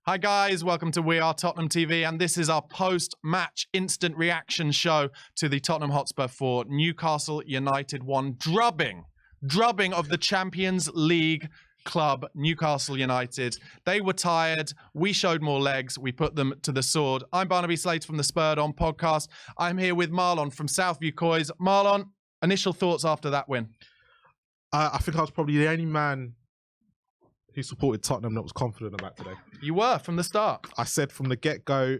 Hi guys, welcome to We Are Tottenham TV, and this is our post-match instant reaction show to the Tottenham Hotspur 4 Newcastle United 1 drubbing of the Champions League club Newcastle United. They were tired, we showed more legs, we put them to the sword. I'm Barnaby Slater from the Spurred On podcast. I'm here with Marlon from SouthviewCoys. Marlon, initial thoughts after that win? I think I was probably the only man who supported Tottenham that was confident about today. You were from the start. I said from the get-go,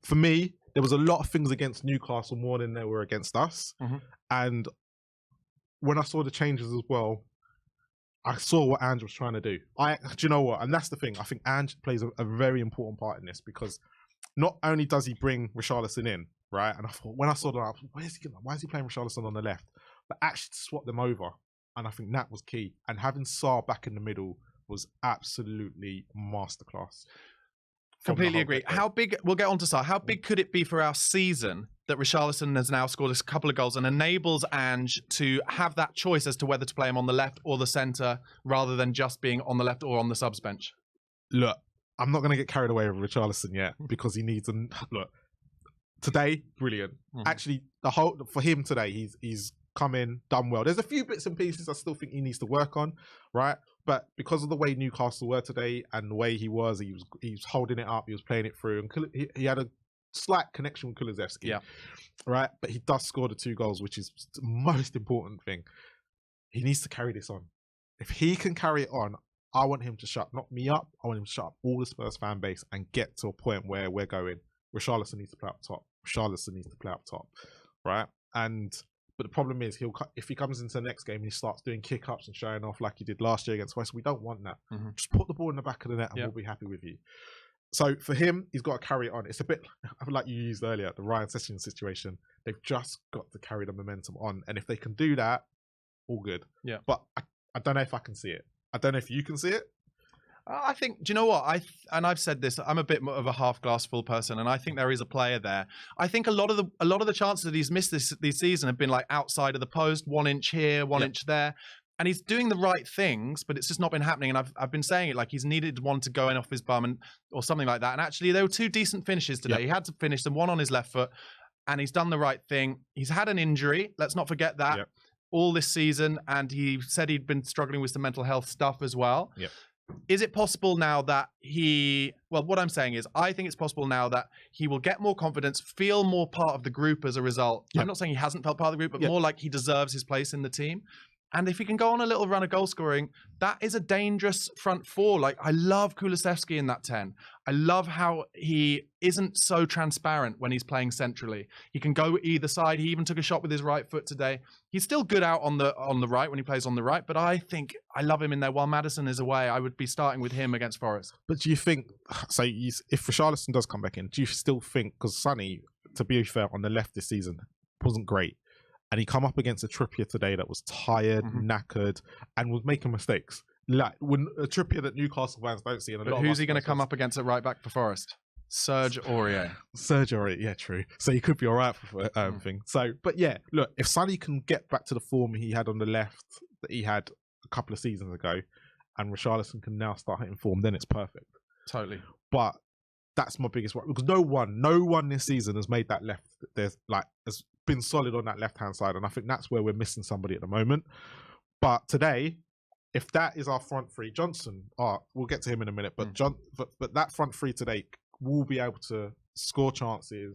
for me, there was a lot of things against Newcastle more than they were against us. And when I saw the changes as well, I saw what Ange was trying to do. Do you know what? And that's the thing. I think Ange plays a very important part in this, because not only does he bring Richarlison in, right? And I thought, when I saw that, why is he playing Richarlison on the left? But actually to swap them over. And I think that was key. And having Sarr back in the middle was absolutely masterclass. Completely agree. How big, we'll get on to Sarr, how big could it be for our season that Richarlison has now scored a couple of goals and enables Ange to have that choice as to whether to play him on the left or the centre, rather than just being on the left or on the subs bench? Look, I'm not going to get carried away with Richarlison yet, because he needs look, today, brilliant. Actually, for him today, he's come in, done well. There's a few bits and pieces I still think he needs to work on, right? But because of the way Newcastle were today and the way he was holding it up, he was playing it through, and he had a slight connection with Kulusevski, right? But he does score the 2 goals, which is the most important thing. He needs to carry this on. If he can carry it on, I want him to shut not me up. I want him to shut up all the Spurs fan base and get to a point where we're going. Richarlison needs to play up top. Richarlison needs to play up top, right? But the problem is, if he comes into the next game and he starts doing kick-ups and showing off like he did last year against West, we don't want that. Just put the ball in the back of the net and we'll be happy with you. So for him, he's got to carry it on. It's a bit like you used earlier, the Ryan Sessions situation. They've just got to carry the momentum on. And if they can do that, all good. Yeah. But I don't know if I can see it. I don't know if you can see it. I think, do you know what? I've said this, I'm a bit more of a half glass full person, and I think there is a player there. I think a lot of the chances that he's missed this season have been like outside of the post, 1 inch here, 1 inch there. And he's doing the right things, but it's just not been happening. And I've been saying it, like he's needed one to go in off his bum or something like that. And actually there were 2 decent finishes today. He had to finish them, one on his left foot, and he's done the right thing. He's had an injury. Let's not forget that all this season. And he said he'd been struggling with some mental health stuff as well. Is it possible now that what I'm saying is, I think it's possible now that he will get more confidence, feel more part of the group as a result. I'm not saying he hasn't felt part of the group, but more like he deserves his place in the team. And if he can go on a little run of goal scoring, that is a dangerous front 4. Like, I love Kulusevski in that 10. I love how he isn't so transparent when he's playing centrally. He can go either side. He even took a shot with his right foot today. He's still good out on the right when he plays on the right, but I think I love him in there. While Maddison is away, I would be starting with him against Forest. But do you think, so if Richarlison does come back in, do you still think, because Sonny, to be fair, on the left this season wasn't great, and he come up against a Trippier today that was tired, knackered, and was making mistakes. Like, when a Trippier that Newcastle fans don't see. And who's he going to come up against at right back for Forest? Serge Aurier. Serge Aurier, yeah, true. So he could be all right for thing. So, but yeah, look, if Sonny can get back to the form he had on the left that he had a couple of seasons ago, and Richarlison can now start hitting form, then it's perfect. Totally. But that's my biggest worry, because no one this season has made that left. Has been solid on that left hand side, and I think that's where we're missing somebody at the moment. But today, if that is our front 3, Johnson, we'll get to him in a minute. But but that front 3 today will be able to score chances,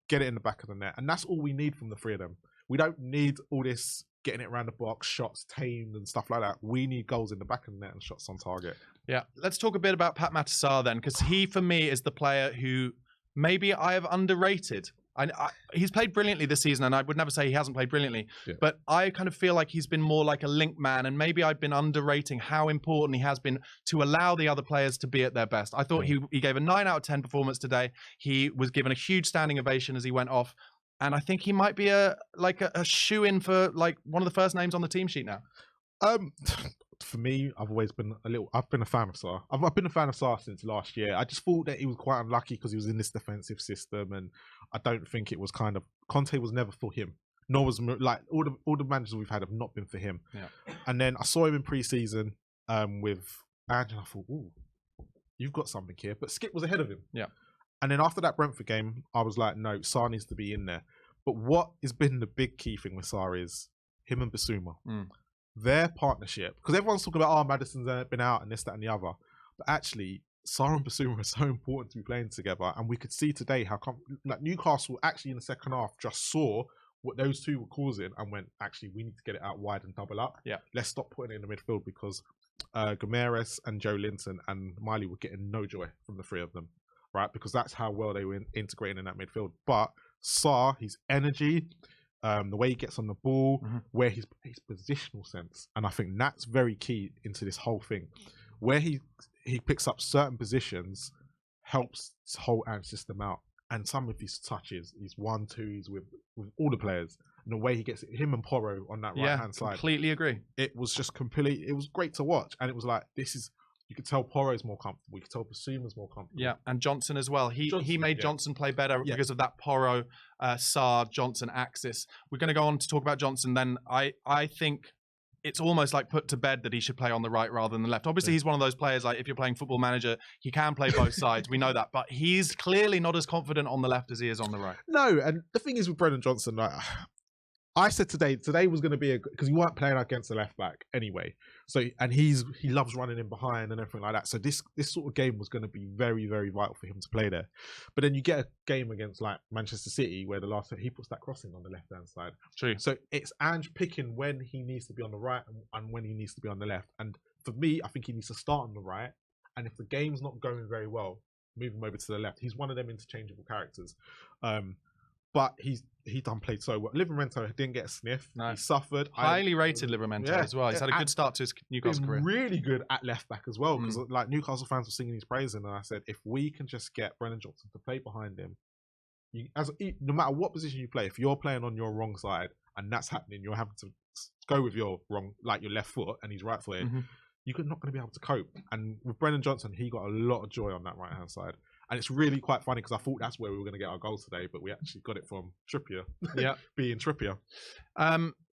get it in the back of the net, and that's all we need from the 3 of them. We don't need all this getting it around the box, shots tamed and stuff like that. We need goals in the back of the net and shots on target. Yeah, let's talk a bit about Pat Matasar then, because he, for me, is the player who maybe I have underrated. He's played brilliantly this season, and I would never say he hasn't played brilliantly, but I kind of feel like he's been more like a link man, and maybe I've been underrating how important he has been to allow the other players to be at their best. I thought he gave a 9 out of 10 performance today. He was given a huge standing ovation as he went off, and I think he might be a shoe-in for like one of the first names on the team sheet now. For me, I've been a fan of Sarr. I've been a fan of Sarr since last year. I just thought that he was quite unlucky because he was in this defensive system, and I don't think it was Conte was never for him. Nor was, like, all the managers we've had have not been for him. And then I saw him in pre-season with Ange, and I thought, ooh, you've got something here. But Skip was ahead of him. Yeah. And then after that Brentford game, I was like, no, Sarr needs to be in there. But what has been the big key thing with Sarr is him and Basuma. Their partnership. Because everyone's talking about, Maddison's been out and this, that, and the other. But actually, Sarr and Basuma are so important to be playing together. And we could see today how Newcastle actually in the second half just saw what those two were causing and went, actually, we need to get it out wide and double up. Yeah. Let's stop putting it in the midfield because Gomeres and Joe Linton and Miley were getting no joy from the three of them, right? Because that's how well they were integrating in that midfield. But Sarr, his energy, the way he gets on the ball, where his positional sense, and I think that's very key into this whole thing. Where he picks up certain positions helps his whole system out. And some of his touches, his 1-2s with all the players, and the way he gets him and Porro on that right hand side. Completely agree. It was just it was great to watch, and it was like you could tell Porro's more comfortable. You could tell Basuma's more comfortable. Yeah, and Johnson as well. He made Johnson play better because of that Porro, Sarr, Johnson axis. We're going to go on to talk about Johnson. Then I think it's almost like put to bed that he should play on the right rather than the left. Obviously, he's one of those players, like if you're playing Football Manager, he can play both sides. We know that. But he's clearly not as confident on the left as he is on the right. No, and the thing is with Brendan Johnson, like I said today was going to be because you weren't playing against the left back anyway. So and he loves running in behind and everything like that. So this sort of game was going to be very, very vital for him to play there. But then you get a game against like Manchester City where the last time he puts that crossing on the left hand side. True. So it's Ange picking when he needs to be on the right and when he needs to be on the left. And for me, I think he needs to start on the right. And if the game's not going very well, move him over to the left. He's one of them interchangeable characters. But he done played so well. Livramento didn't get a sniff. No. He suffered. Highly rated Livramento as well. He's had a good start to his Newcastle career. Really good at left back as well because like Newcastle fans were singing his praises, and I said if we can just get Brendan Johnson to play behind him, no matter what position you play, if you're playing on your wrong side and that's happening, you're having to go with your your left foot and he's right footed. You're not going to be able to cope. And with Brendan Johnson, he got a lot of joy on that right hand side. And it's really quite funny because I thought that's where we were going to get our goals today, but we actually got it from Trippier. Yeah. Being Trippier.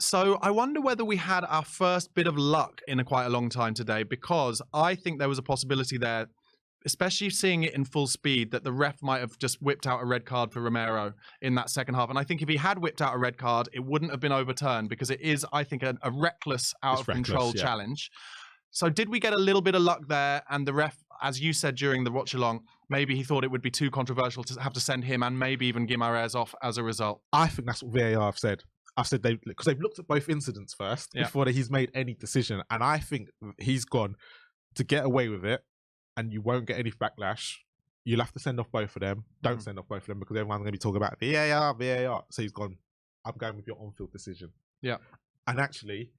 So I wonder whether we had our first bit of luck in quite a long time today, because I think there was a possibility there, especially seeing it in full speed, that the ref might have just whipped out a red card for Romero in that second half. And I think if he had whipped out a red card, it wouldn't have been overturned because it is, I think, a reckless, out-of-control challenge. So did we get a little bit of luck there? And the ref, as you said during the watch-along, maybe he thought it would be too controversial to have to send him and maybe even Guimaraes off as a result. I think that's what VAR have said. I've said because they've looked at both incidents first before he's made any decision. And I think he's gone to get away with it and you won't get any backlash. You'll have to send off both of them. Don't send off both of them because everyone's going to be talking about VAR. So he's gone, I'm going with your on-field decision. Yeah. And actually,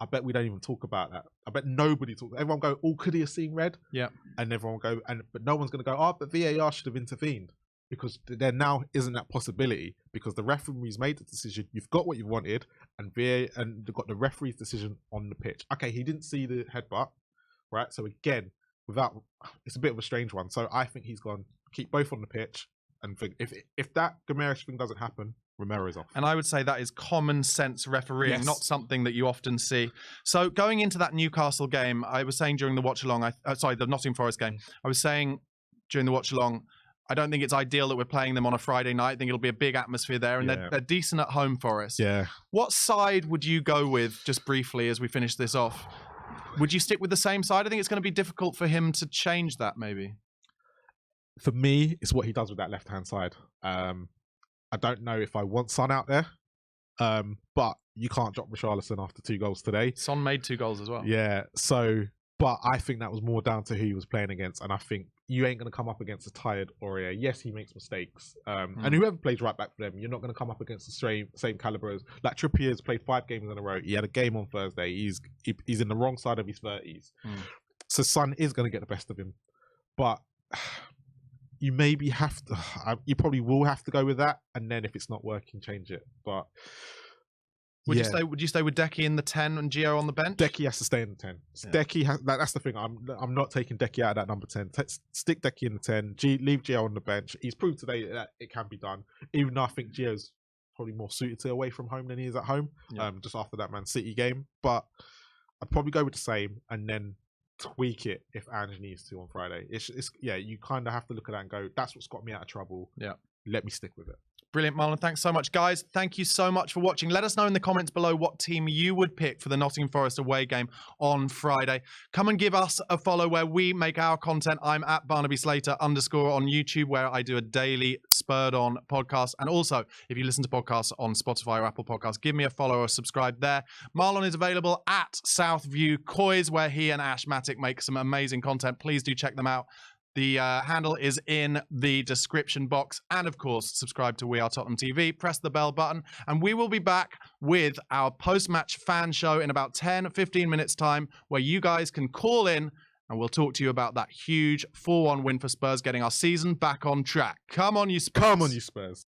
I bet we don't even talk about that. I bet nobody talks. Everyone go, could he have seen red? Yeah. And everyone go, but no one's going to go, but VAR should have intervened. Because there now isn't that possibility because the referee's made the decision. You've got what you wanted, and they've got the referee's decision on the pitch. Okay, he didn't see the headbutt, right? So again, it's a bit of a strange one. So I think he's gone keep both on the pitch, and think if that Gomeres thing doesn't happen, Romero's off. And I would say that is common sense refereeing, not something that you often see. So going into that Newcastle game, I was saying during the watch-along, the Nottingham Forest game, I was saying during the watch-along, I don't think it's ideal that we're playing them on a Friday night. I think it'll be a big atmosphere there, and they're decent at home for us. Yeah. What side would you go with, just briefly, as we finish this off? Would you stick with the same side? I think it's going to be difficult for him to change that, maybe. For me, it's what he does with that left-hand side. I don't know if I want Son out there, but you can't drop Richarlison after 2 goals today. Son made 2 goals as well. Yeah, but I think that was more down to who he was playing against, and I think you ain't going to come up against a tired Aurier. Yes, he makes mistakes, and whoever plays right back for them, you're not going to come up against the same caliber as like Trippier's played 5 games in a row. He had a game on Thursday. He's in the wrong side of his 30s, so Son is going to get the best of him, but. You maybe have to. You probably will have to go with that, and then if it's not working, change it. But would you stay with Decky in the 10 and Gio on the bench? Decky has to stay in the 10. Yeah. Decky has. That's the thing. I'm not taking Decky out of that number 10. Stick Decky in the 10. Leave Gio on the bench. He's proved today that it can be done. Even though I think Gio's probably more suited to away from home than he is at home. Just after that Man City game, but I'd probably go with the same, and then tweak it if Ange needs to on Friday. It's yeah, you kind of have to look at that and go, that's what's got me out of trouble. Yeah. Let me stick with it. Brilliant, Marlon. Thanks so much. Guys, thank you so much for watching. Let us know in the comments below what team you would pick for the Nottingham Forest away game on Friday. Come and give us a follow where we make our content. I'm at Barnaby Slater _ on YouTube, where I do a daily Spurred On podcast. And also, if you listen to podcasts on Spotify or Apple Podcasts, give me a follow or subscribe there. Marlon is available at SouthviewCoys, where he and Ash Matic make some amazing content. Please do check them out. The handle is in the description box. And of course, subscribe to We Are Tottenham TV, press the bell button, and we will be back with our post-match fan show in about 10-15 minutes time, where you guys can call in and we'll talk to you about that huge 4-1 win for Spurs, getting our season back on track. Come on, you Spurs. Come on, you Spurs.